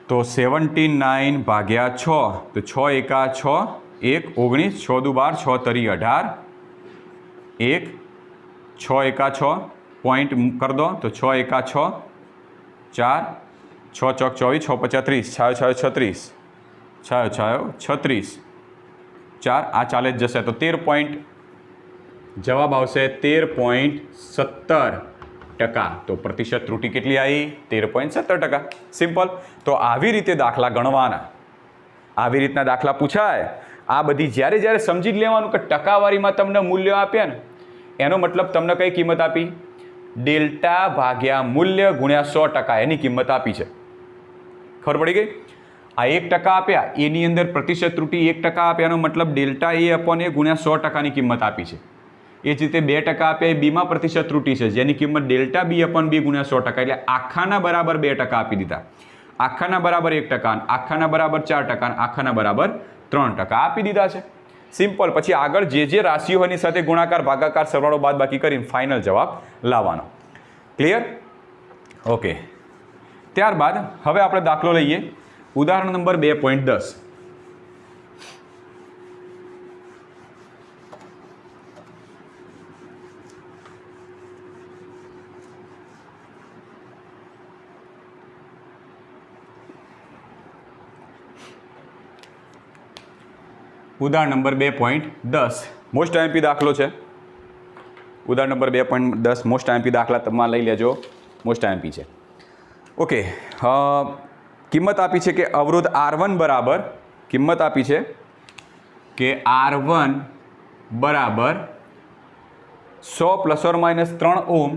તો 79 ભાગ્યા 6 તો 6 એકા 6, 1 19, 6 દુ 12, 6 તરી 18, 1 6 એકા 6 પોઈન્ટ કરી દો તો 6 એકા 6 4, 6 ચોક 24, 6 પચા 30, છાયો છાયો 36, છાયો છાયો 36, 4 આ ચાલે જ જશે તો 13 પોઈન્ટ જવાબ આવશે 13.17%. તો પ્રતિશત ત્રુટિ કેટલી આવી? 13.17%. સિમ્પલ. તો આવી રીતે દાખલા ગણવાના, આવી રીતના દાખલા પૂછાય. આ બધી જ્યારે જ્યારે સમજી જ લેવાનું કે ટકાવારીમાં તમને મૂલ્ય આપ્યા ને એનો મતલબ તમને કઈ કિંમત આપી? ડેલ્ટા ભાગ્યા મૂલ્ય ગુણ્યા 100% એની કિંમત આપી છે. ખબર પડી ગઈ? આ 1% આપ્યા એની અંદર પ્રતિશત ત્રુટિ 1% આપ્યાનો મતલબ ડેલ્ટા એ અપોન એ ગુણ્યા 100%ની કિંમત આપી છે. એ જ રીતે 2% આપ્યા એ બીમાં પ્રતિશત ત્રુટિ છે જેની કિંમત ડેલ્ટા બી અપોન બી ગુણ્યા 100%, એટલે આખાના બરાબર 2% આપી દીધા, આખાના બરાબર 1%, આખાના બરાબર 4%, આખાના બરાબર 3% આપી દીધા છે. સિમ્પલ. પછી આગળ જે જે રાશિઓ એની સાથે ગુણાકાર ભાગાકાર સરવાળો બાદબાકી કરીને ફાઇનલ જવાબ લાવવાનો. ક્લિયર? ઓકે. ત્યારબાદ હવે આપણે દાખલો લઈએ ઉદાહરણ નંબર 2.10. ઉદાહરણ નંબર 2.10 મોસ્ટ આઈએમપી દાખલો છે. ઉદાહરણ નંબર 2.10 મોસ્ટ આઈએમપી દાખલા તમારે લઈ લેજો, મોસ્ટ આઈએમપી છે. ઓકે, કિંમત આપી છે કે અવરોધ R1 બરાબર, કિંમત આપી છે કે R1 બરાબર 100 plus or minus 3 Om,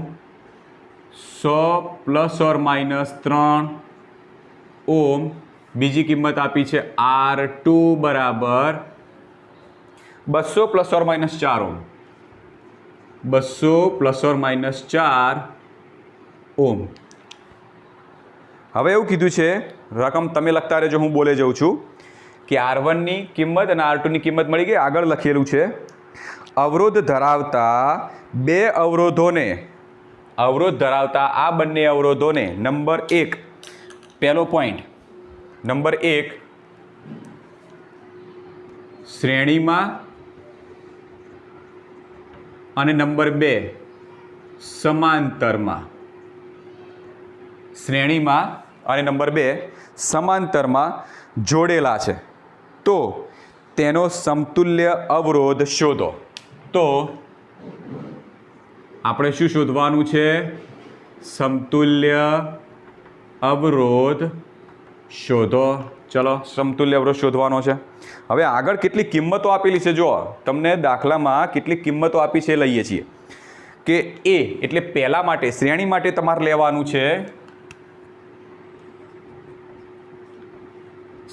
100 plus or minus 3 ઓમ. બીજી કિંમત આપી છે R2 બરાબર 200 plus or minus 4 Om, 200 plus or minus 4 ઓમ. હવે એવું કીધું છે, રકમ તમે લખતા રહેજો, હું બોલે જાઉં છું કે R1ની કિંમત અને R2ની કિંમત મળી ગઈ. આગળ લખેલું છે અવરોધ ધરાવતા બે અવરોધોને, અવરોધ ધરાવતા આ બંને અવરોધોને નંબર 1, પહેલો પોઈન્ટ નંબર 1 શ્રેણીમાં અને નંબર 2 સમાંતરમાં, શ્રેણીમાં અને નંબર 2 સમાંતરમાં જોડેલા છે તો તેનો સમતુલ્ય અવરોધ શોધો. તો આપણે શું શોધવાનું છે? સમતુલ્ય અવરોધ શોધો. ચલો, સમતુલ્ય અવરોધ શોધવાનો છે. હવે આગળ કેટલી કિંમતો આપેલી છે, જો તમને દાખલામાં કેટલી કિંમતો આપી છે લઈએ છીએ કે એ એટલે પહેલા માટે શ્રેણી માટે તમારે લેવાનું છે,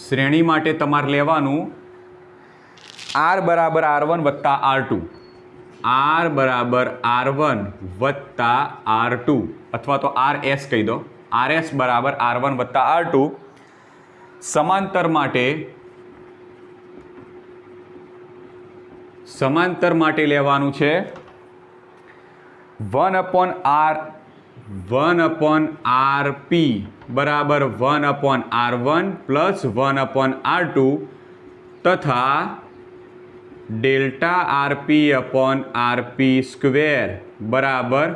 શ્રેણી માટે તમારે લેવાનું R બરાબર R1 વત્તા R2, R બરાબર R1 વત્તા R2 અથવા તો RS કહી દો, RS બરાબર R1 વત્તા R2. સમાંતર માટે લેવાનું છે 1/RP બરાબર 1/R1 પ્લસ 1/R2 તથા ડેલ્ટા RP/RP સ્ક્વેર બરાબર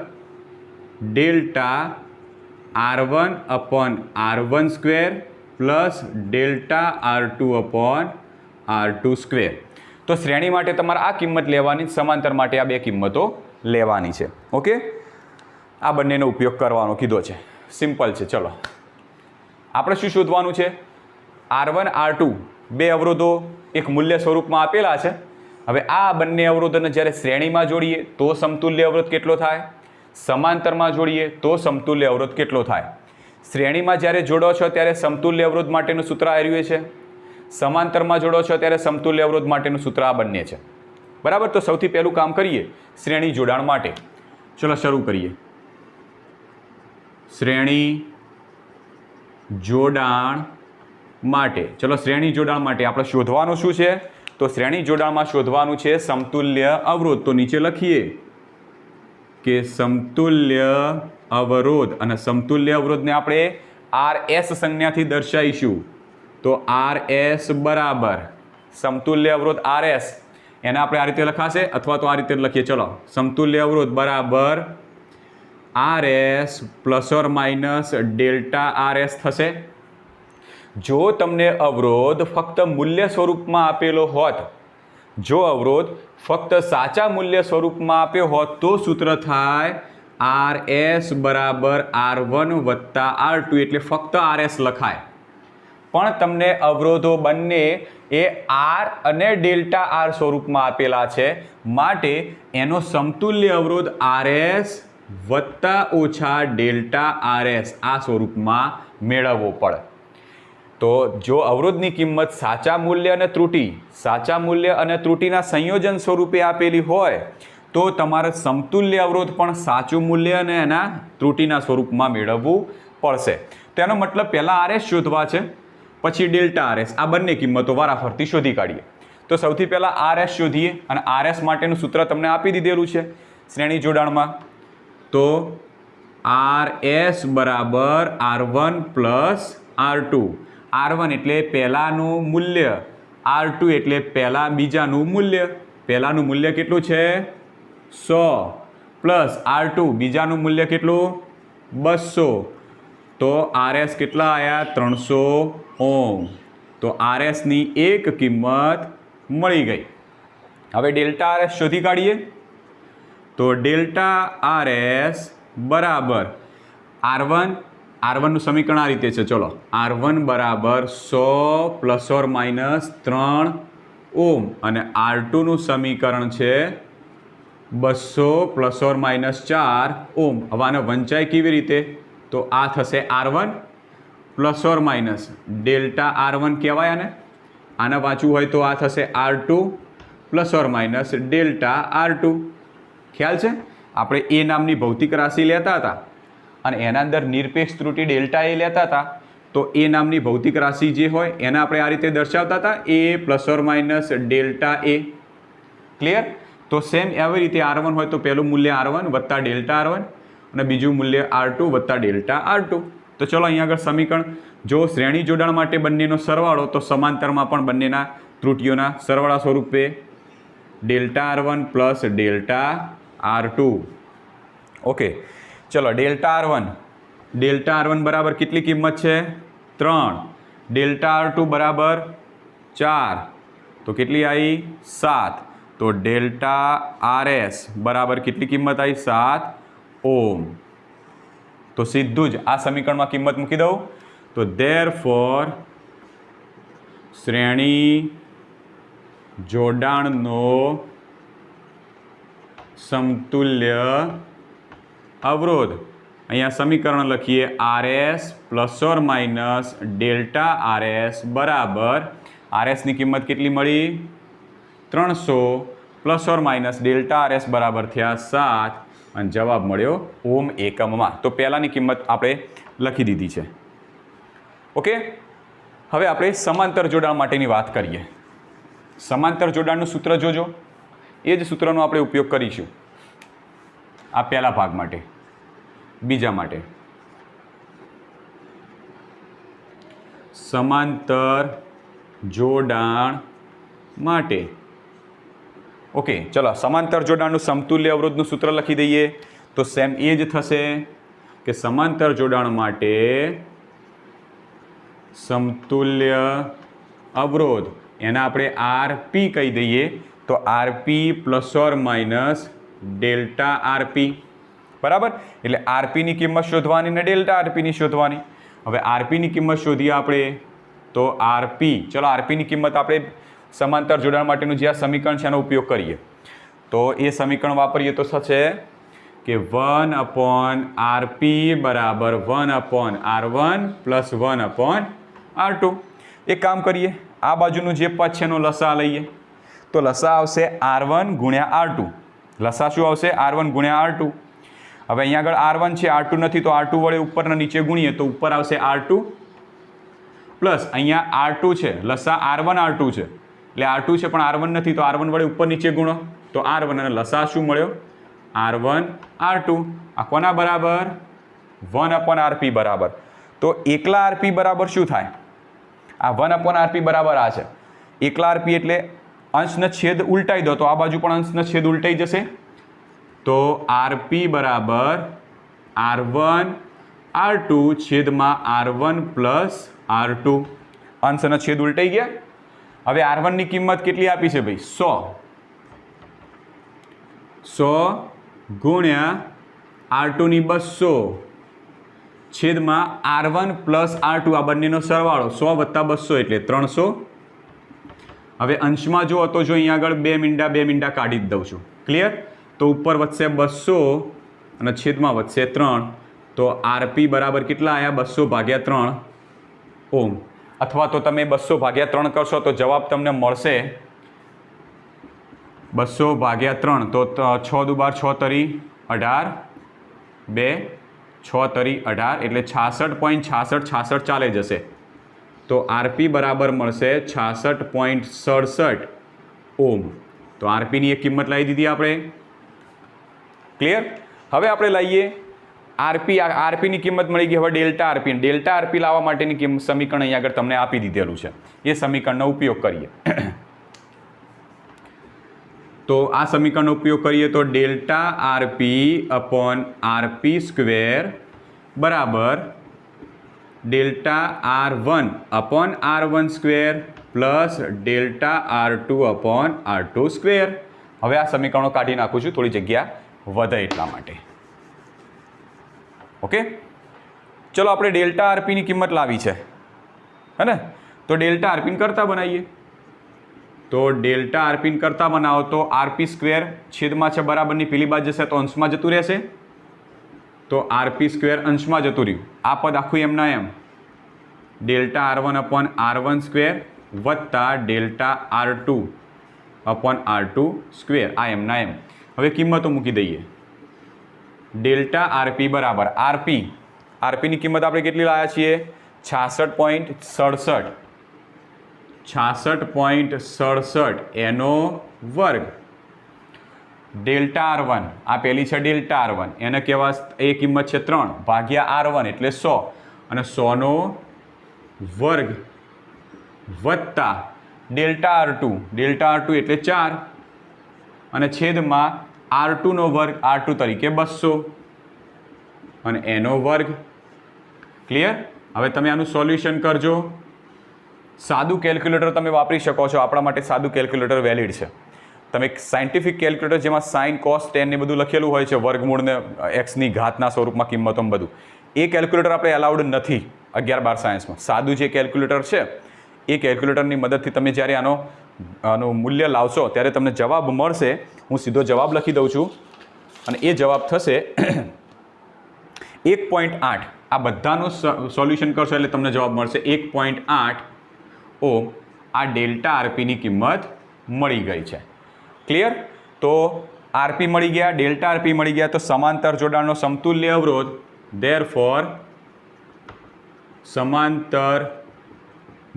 delta R1/R1 square plus delta R2/R2 square. તો શ્રેણી માટે તમારે આ કિંમત લેવાની, સમાંતર માટે આ બે કિંમતો લેવાની છે. ઓકે, આ બંનેનો ઉપયોગ કરવાનો કીધો છે. સિમ્પલ છે. ચલો, આપણે શું શોધવાનું છે? R1 R2 બે અવરોધો એક મૂલ્ય સ્વરૂપમાં આપેલા છે. હવે આ બંને અવરોધોને જ્યારે શ્રેણીમાં જોડીએ તો સમતુલ્ય અવરોધ કેટલો થાય, સમાંતરમાં જોડીએ તો સમતુલ્ય અવરોધ કેટલો થાય. શ્રેણીમાં જ્યારે જોડો છો ત્યારે સમતુલ્ય અવરોધ માટેનું સૂત્ર આવ્યું છે સમાંતરમાં જોડો છો ત્યારે સમતુલ્ય અવરોધ માટેનું સૂત્ર આ બંને છે, બરાબર. તો સૌથી પહેલું કામ કરીએ શ્રેણી જોડાણ માટે. ચલો શરૂ કરીએ. શ્રેણી જોડાણ માટે, ચલો શ્રેણી જોડાણ માટે આપણે શોધવાનું શું છે? તો શ્રેણી જોડાણમાં શોધવાનું છે સમતુલ્ય અવરોધ. તો નીચે લખીએ કે સમતુલ્ય અવરોધ, અને સમતુલ્ય અવરોધને આપણે RS સંજ્ઞાથી દર્શાવીશું. તો RS બરાબર સમતુલ્ય અવરોધ RS, એને આપણે આ રીતે લખાશે અથવા તો આ રીતે લખીએ. ચલો, સમતુલ્ય અવરોધ બરાબર RS plus or minus delta RS થશે. જો તમને અવરોધ ફક્ત મૂલ્ય સ્વરૂપમાં આપેલો હોત, જો અવરોધ ફક્ત સાચા મૂલ્ય સ્વરૂપમાં આપ્યો હોત તો સૂત્ર થાય RS બરાબર R1 વત્તા R2, એટલે ફક્ત RS લખાય. પણ તમને અવરોધો બંને એ R અને ડેલ્ટા R સ્વરૂપમાં આપેલા છે, માટે એનો સમતુલ્ય અવરોધ RS વત્તા ઓછા ડેલ્ટા RS આ સ્વરૂપમાં મેળવવો પડે. તો જો અવરોધની કિંમત સાચા મૂલ્ય અને ત્રુટિ, સાચા મૂલ્ય અને ત્રુટિના સંયોજન સ્વરૂપે આપેલી હોય તો તમારે સમતુલ્ય અવરોધ પણ સાચું મૂલ્ય અને એના ત્રુટિના સ્વરૂપમાં મેળવવું પડશે. તેનો મતલબ પહેલાં RS શોધવા છે, પછી ડેલ્ટા RS, આ બંને કિંમતો વારાફરતી શોધી કાઢીએ. તો સૌથી પહેલાં RS શોધીએ, અને RS માટેનું સૂત્ર તમને આપી દીધેલું છે શ્રેણી જોડાણમાં. તો RS બરાબર R1 પ્લસ R2. R1 એટલે પહેલાંનું મૂલ્ય, R2 એટલે બીજાનું મૂલ્ય. પહેલાંનું મૂલ્ય કેટલું છે? 100 પ્લસ R2 બીજાનું મૂલ્ય કેટલું? 200. તો RS કેટલા આવ્યા? 300 ઓહ્મ. તો RSની એક કિંમત મળી ગઈ. હવે ડેલ્ટા RS શોધી કાઢીએ. તો ડેલ્ટા RS બરાબર R1 નું સમીકરણ આ રીતે છે. ચલો, R1 બરાબર 100 પ્લસ ઓર માઇનસ 3 ઓહ્મ, અને R2 નું સમીકરણ છે 200 પ્લસ ઓર માઇનસ 4 ઓહ્મ. હવે આને વંચાય કેવી રીતે? તો આ થશે R1 plus or minus delta R1 કહેવાય આને. આને વાંચવું હોય તો આ થશે R2 plus or minus delta R2. ખ્યાલ છે? આપણે એ નામની ભૌતિક રાશિ લેતા હતા અને એના અંદર નિરપેક્ષ ત્રુટિ ડેલ્ટા એ લેતા હતા. તો એ નામની ભૌતિક રાશિ જે હોય એને આપણે આ રીતે દર્શાવતા હતા, A plus or minus delta A. Clear? તો સેમ એવી રીતે R1 હોય તો પહેલું મૂલ્ય R1 વત્તા ડેલ્ટા R1, અને બીજું મૂલ્ય R2 વત્તા ડેલ્ટા R2. તો ચલો અહીંયા આગળ સમીકરણ, જો શ્રેણી જોડાણ માટે બંનેનો સરવાળો, તો સમાંતરમાં પણ બંનેના ત્રુટિઓના સરવાળા સ્વરૂપે delta R1 plus delta R2. Okay, ચલો ડેલ્ટા R1 બરાબર કેટલી કિંમત છે? 3. ડેલ્ટા R2 બરાબર 4, તો કેટલી આવી? 7. તો ડેલ્ટા RS બરાબર કેટલી કિંમત આવી? 7 ઓહ્મ. તો સીધું જ આ સમીકરણમાં કિંમત મૂકી દઉં. તો ધેરફોર શ્રેણી જોડાણનો સમતુલ્ય અવરોધ, અહીંયા સમીકરણ લખીએ RS plus or minus delta RS બરાબર, RSની કિંમત કેટલી મળી? 300 plus or minus delta RS બરાબર થયા 7, અને જવાબ મળ્યો ઓહ્મ એકમમાં. તો પહેલાંની કિંમત આપણે લખી દીધી છે. ઓકે, હવે આપણે સમાંતર જોડાણ માટેની વાત કરીએ. સમાંતર જોડાણનું સૂત્ર જોજો, એ જ સૂત્રનો આપણે ઉપયોગ કરીશું આ પહેલા ભાગ માટે. બીજા માટે સમાંતર જોડાણ માટે. ઓકે, ચલો સમાંતર જોડાણનું સમતુલ્ય અવરોધનું સૂત્ર લખી દઈએ. તો સેમ એ જ થશે કે સમાંતર જોડાણ માટે સમતુલ્ય અવરોધ, એના આપણે RP કહી દઈએ. તો RP plus or minus delta RP, બરાબર. એટલે RPની કિંમત શોધવાની ને ડેલ્ટા RPની શોધવાની. હવે RPની કિંમત શોધીએ આપણે. તો RP, ચલો RPની કિંમત આપણે સમાંતર જોડાણ માટેનું જે આ સમીકરણ છે એનો ઉપયોગ કરીએ. તો એ સમીકરણ વાપરીએ તો થશે કે 1/RP બરાબર 1/R1 પ્લસ 1/R2. એક કામ કરીએ, આ બાજુનું જે પદ છે એનો લસા લઈએ તો લસા આવશે R1 ગુણ્યા R2. લસા શું આવશે? R1 ગુણ્યા R2. હવે અહીંયા આગળ R1 છે, R2 નથી, તો R2 વડે ઉપરના નીચે ગુણીએ તો ઉપર આવશે R2 પ્લસ અહીંયા R2 છે, લસા R1 R2 છે એટલે R2 છે પણ R1 નથી, તો R1 વડે ઉપર નીચે ગુણો તો R1 અને લસા શું મળ્યો? R1 R2. આ કોના બરાબર? 1/RP બરાબર. તો એકલા RP બરાબર શું થાય? આ 1/RP બરાબર આ છે. એકલા RP એટલે અંશનો છેદ ઉલટાઈ દો તો આ બાજુ પણ અંશનો છેદ ઉલટાઈ જશે. તો RP બરાબર R1 R2 છેદમાં R1 પ્લસ R2. અંશનો છેદ ઉલટાઈ ગયા. હવે R1 ની કિંમત કેટલી આપી છે ભાઈ? 100 ગુણ્યા R2 ની 200 છેદમાં R1 પ્લસ R2 આ બંનેનો સરવાળો 100 વત્તા 200 એટલે 300. હવે અંશમાં જો તો જો અહીંયા આગળ બે મીંડા કાઢી જ દઉં છું. ક્લિયર? તો ઉપર વધશે 200 અને છેદમાં વધશે 3. તો RP બરાબર કેટલા આવ્યા? 200 ભાગ્યા 3 ઓમ. અથવા તો તમે 200 ભાગ્યા 3 કરશો તો જવાબ તમને મળશે 200 ભાગ્યા 3 તો 6 દુ 12 6 તરી 18 2 6 તરી 18 એટલે 66.66 ચાલે જશે. તો RP બરાબર મળશે 66.67 ઓમ. તો RPની એક કિંમત લાવી દીધી આપણે. ક્લિયર? હવે આપણે લઈએ RPની કિંમત મળી ગઈ. હવે ડેલ્ટા RP લાવવા માટેની સમીકરણ અહીંયા આગળ તમને આપી દીધેલું છે. એ સમીકરણનો ઉપયોગ કરીએ. તો આ સમીકરણનો ઉપયોગ કરીએ તો delta RP upon RP square બરાબર delta R1 upon R1 square plus delta R2 upon R2 square. હવે આ સમીકરણો કાઢી નાખું છું, થોડી જગ્યા વધે એટલા માટે. ઓકે, ચલો આપણે ડેલ્ટા RPની કિંમત લાવી છે, હે ને? તો ડેલ્ટા RP કરતા બનાવીએ. તો ડેલ્ટા RP કરતા બનાવો તો RP સ્ક્વેર છેદમાં છે બરાબરની પેલી બાજુ જશે તો અંશમાં જતું રહેશે. તો RP સ્ક્વેર અંશમાં જતું રહ્યું. આ પદ આખું એમના એમ delta R1 upon R1 square વત્તા delta R2 upon R2 square આ એમના એમ. હવે કિંમતો મૂકી દઈએ. ડેલ્ટા RP બરાબર RPની કિંમત આપણે કેટલી લાવ્યા છીએ? 66.67 એનો વર્ગ. ડેલ્ટા R1 આ પહેલી છે ડેલ્ટા R1 એને કહેવા એ કિંમત છે 3 ભાગ્યા R1 એટલે 100 અને 100નો વર્ગ વત્તા ડેલ્ટા R2 એટલે 4 અને છેદમાં R2નો વર્ગ R2 તરીકે 200 અને એનો વર્ગ. ક્લિયર? હવે તમે આનું સોલ્યુશન કરજો. સાદું કેલ્ક્યુલેટર તમે વાપરી શકો છો, આપણા માટે સાદું કેલ્ક્યુલેટર વેલિડ છે. તમે સાયન્ટિફિક કેલ્ક્યુલેટર જેમાં સાઇન કોસ ટેન ને બધું લખેલું હોય છે, વર્ગમૂળને એક્સની ઘાતના સ્વરૂપમાં કિંમતોમાં બધું, એ કેલ્ક્યુલેટર આપણે એલાઉડ નથી 11-12 સાયન્સમાં. સાદું જે કેલ્ક્યુલેટર છે એ કેલ્ક્યુલેટરની મદદથી તમે જ્યારે આનું મૂલ્ય લાવશો ત્યારે તમને જવાબ મળશે. હું સીધો જવાબ લખી દઉં છું અને એ જવાબ થશે 1.8. આ બધાનું સોલ્યુશન કરશો એટલે તમને જવાબ મળશે 1.8 ઓમ. આ ડેલ્ટા RPની કિંમત મળી ગઈ છે. ક્લિયર? તો RP મળી ગયા, ડેલ્ટા RP મળી ગયા, તો સમાંતર જોડાણનો સમતુલ્ય અવરોધ ધેરફોર સમાંતર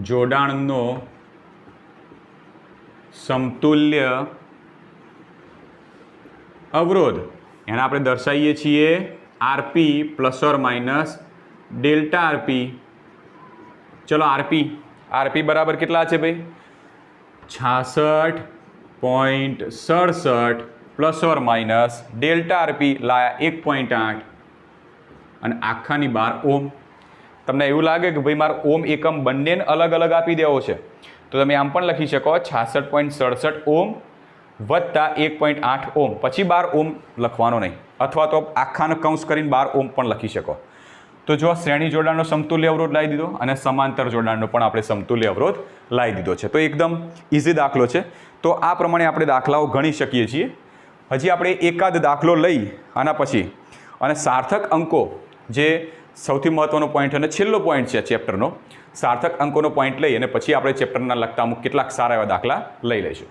જોડાણનો સમતુલ્ય અવરોધ એને આપણે દર્શાવીએ છીએ RP plus or minus delta RP. ચલો RP બરાબર કેટલા છે ભાઈ? 66.67 plus or minus delta RP લાયા 1.8 અને આખાની 12 ઓમ. તમને એવું લાગે કે ભાઈ મારે ઓમ એકમ બંનેને અલગ અલગ આપી દેવો છે તો તમે આમ પણ લખી શકો 66.67 ઓમ વત્તા 1.8 ઓમ, પછી 12 ઓમ લખવાનો નહીં, અથવા તો આખાનો કૌંસ કરીને 12 ઓમ પણ લખી શકો. તો જો શ્રેણી જોડાણનો સમતુલ્ય અવરોધ લાવી દીધો અને સમાંતર જોડાણનો પણ આપણે સમતુલ્ય અવરોધ લાવી દીધો છે. તો એકદમ ઇઝી દાખલો છે. તો આ પ્રમાણે આપણે દાખલાઓ ગણી શકીએ છીએ. હજી આપણે એકાદ દાખલો લઈ આના પછી અને સાર્થક અંકો જે સૌથી મહત્ત્વનો પોઈન્ટ અને છેલ્લો પોઈન્ટ છે ચેપ્ટરનો, સાર્થક અંકોનો પોઈન્ટ લઈ અને પછી આપણે ચેપ્ટરના લગતા અમુક કેટલાક સારા એવા દાખલા લઈ લઈશું.